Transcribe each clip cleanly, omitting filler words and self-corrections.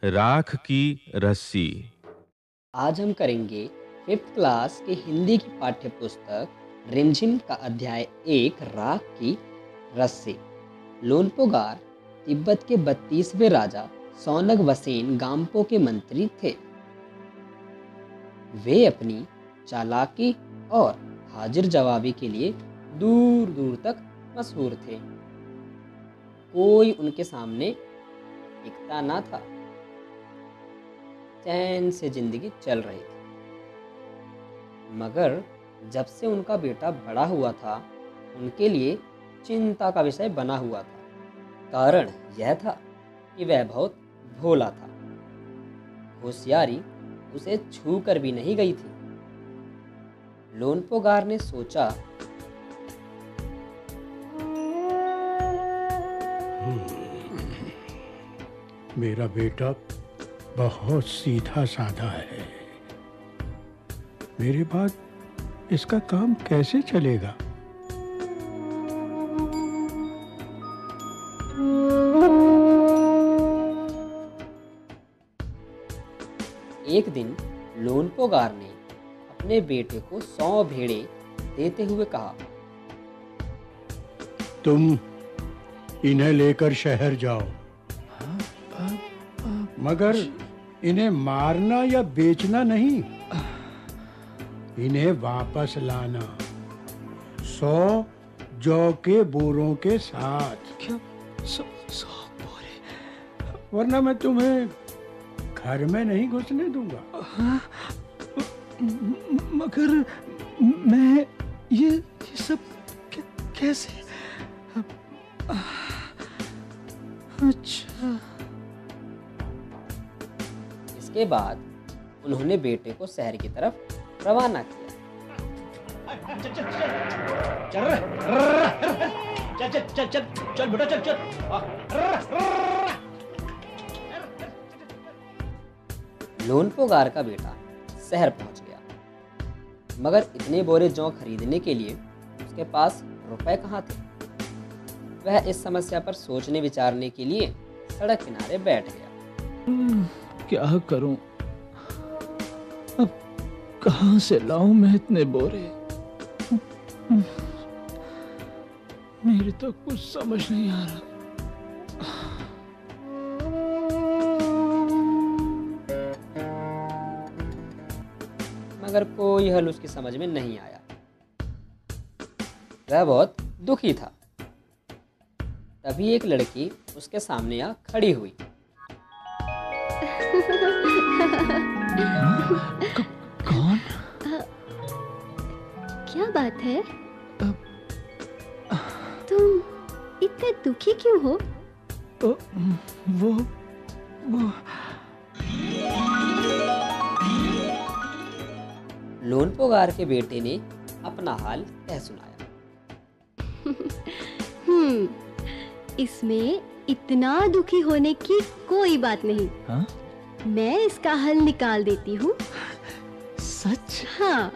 राख की रस्सी। आज हम करेंगे 5th क्लास की हिंदी की पाठ्य पुस्तक रिमझिम का अध्याय 1 राख की रस्सी। लोनपोगार तिब्बत के 32वें राजा सौनग वसेन गाम्पो के मंत्री थे। वे अपनी चालाकी और हाजिर जवाबी के लिए दूर दूर तक मशहूर थे। कोई उनके सामने टिकता ना था। चैन से जिंदगी चल रही थी। मगर जब से उनका बेटा बड़ा हुआ था, उनके लिए चिंता का विषय बना हुआ था। कारण यह था कि वह बहुत भोला था। होशियारी उसे छू कर भी नहीं गई थी। लोनपोगार ने सोचा, मेरा बेटा बहुत सीधा साधा है। मेरे बाद इसका काम कैसे चलेगा? एक दिन लोनपोगार ने अपने बेटे को 100 भेड़ें देते हुए कहा, तुम इन्हें लेकर शहर जाओ, मगर इन्हें मारना या बेचना नहीं, इन्हें वापस लाना 100 जौ के बोरों के साथ। क्या 100 बोरे? वरना मैं तुम्हें घर में नहीं घुसने दूंगा। हाँ? मगर मैं ये सब कैसे? अच्छा। इसके बाद उन्होंने बेटे को शहर की तरफ रवाना किया। चल बेटा चल। लोनपोगार का बेटा शहर पहुंच गया, मगर इतने बोरे जौ खरीदने के लिए उसके पास रुपए कहाँ थे। वह इस समस्या पर सोचने विचारने के लिए सड़क किनारे बैठ गया। क्या करूं? अब कहां से लाऊं मैं इतने बोरे? मेरी तो कुछ समझ नहीं आ रहा। मगर कोई हल उसकी समझ में नहीं आया। वह बहुत दुखी था। तभी एक लड़की उसके सामने आ खड़ी हुई। कौन? क्या बात है? तुम इतने दुखी क्यों हो? वो लोनपोगार के बेटे ने अपना हाल कह सुनाया। इसमें इतना दुखी होने की कोई बात नहीं। हाँ? मैं इसका हल निकाल देती हूँ। सच? हाँ।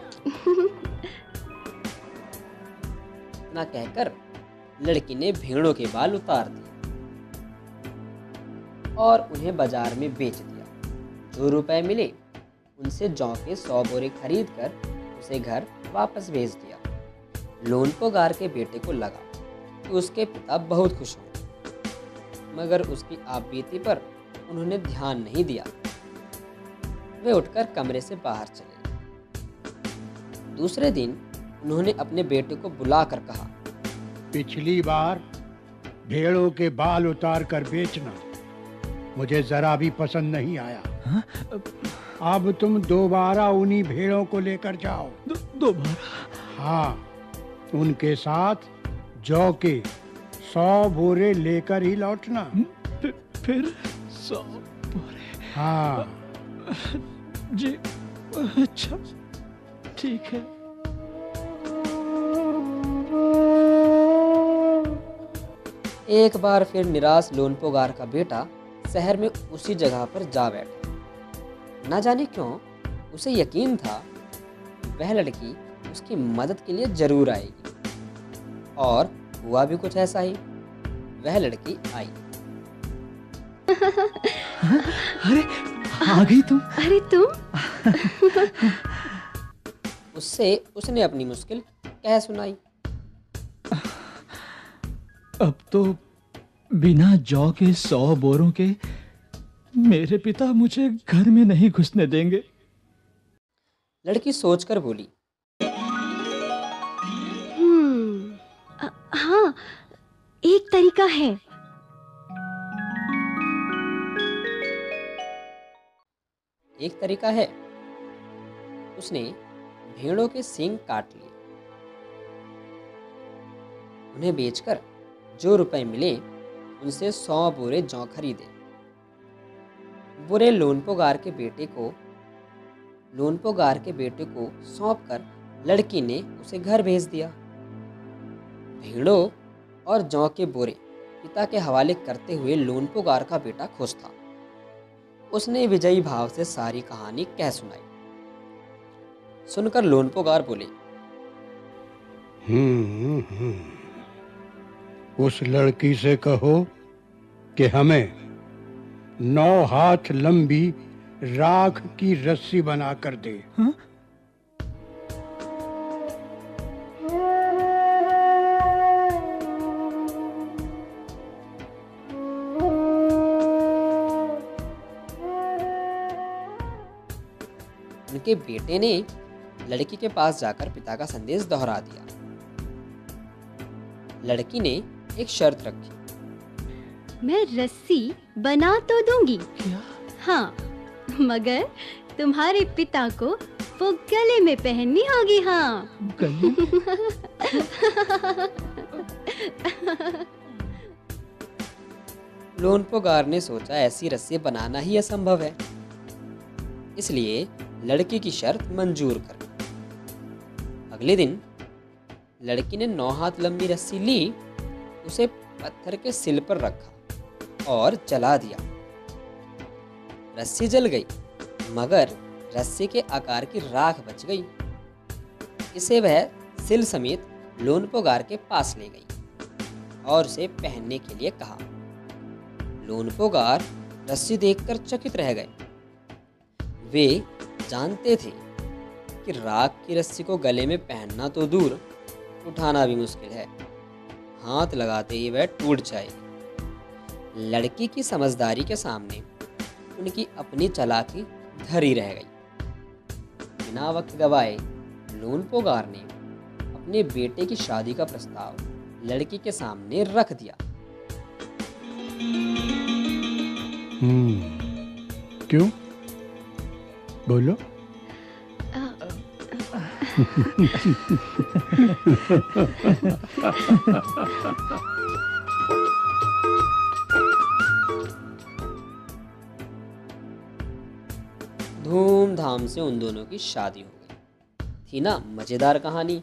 इतना कहकर लड़की ने भेड़ों के बाल उतार दिए और उन्हें बाजार में बेच दिया। जो रुपए मिले उनसे जौ के 100 बोरे खरीद कर उसे घर वापस भेज दिया। लोनपोगार के बेटे को लगा कि उसके पिता बहुत खुश होंगे, मगर उसकी आपबीती पर उन्होंने ध्यान नहीं दिया। वे उठकर कमरे से बाहर चले गए। दूसरे दिन उन्होंने अपने बेटे को बुलाकर कहा, पिछली बार भेड़ों के बाल उतार कर बेचना मुझे जरा भी पसंद नहीं आया। हाँ? अब तुम दोबारा उन्हीं भेड़ों को लेकर जाओ। दोबारा? हाँ, उनके साथ जौ के 100 बोरे लेकर ही लौटना। फिर 100 बोरे? हाँ जी, अच्छा, ठीक है। एक बार फिर निराश लोनपोगार का बेटा शहर में उसी जगह पर जा बैठा। न जाने क्यों उसे यकीन था वह लड़की उसकी मदद के लिए जरूर आएगी। और हुआ भी कुछ ऐसा ही। वह लड़की आई। अरे आ गई तुम। अरे तुम। उससे उसने अपनी मुश्किल कह सुनाई। अब तो बिना जौ के 100 बोरों के मेरे पिता मुझे घर में नहीं घुसने देंगे। लड़की सोचकर बोली, हाँ, एक तरीका है। एक तरीका है। उसने भेड़ों के सींग काट लिए। उन्हें बेचकर जो रुपए मिले उनसे 100 बोरे जौ खरीदे। बुरे लोनपोगार के बेटे को सौंपकर लड़की ने उसे घर भेज दिया। भेड़ों और जौ के बोरे पिता के हवाले करते हुए लोनपोगार का बेटा खुश था। उसने विजयी भाव से सारी कहानी कह सुनाई। सुनकर लोनपोगार बोले, उस लड़की से कहो कि हमें 9 हाथ लंबी राख की रस्सी बना कर दे। हाँ? उनके बेटे ने लड़की के पास जाकर पिता का संदेश दोहरा दिया। लड़की ने एक शर्त रखी। मैं रस्सी बना तो दूंगी, क्या? हाँ, मगर तुम्हारे पिता को वो गले में पहननी होगी। हाँ। गले? लोनपोगार ने सोचा ऐसी रस्सी बनाना ही असंभव है, इसलिए लड़की की शर्त मंजूर कर दी। अगले दिन लड़की ने 9 हाथ लंबी रस्सी ली, उसे पत्थर के सिल पर रखा और जला दिया। रस्सी जल गई, मगर रस्सी के आकार की राख बच गई। इसे वह सिल समेत लोनपोगार के पास ले गई और उसे पहनने के लिए कहा। लोनपोगार रस्सी देखकर चकित रह गए। वे जानते थे कि राख की रस्सी को गले में पहनना तो दूर, उठाना भी मुश्किल है। हाथ लगाते ही वह टूट जाएगी। लड़की की समझदारी के सामने उनकी अपनी चालाकी धरी रह गई। बिना वक्त गवाए लोनपोगार ने अपने बेटे की शादी का प्रस्ताव लड़की के सामने रख दिया। क्यों? बोलो। धूमधाम से उन दोनों की शादी हो गई। थी ना मजेदार कहानी।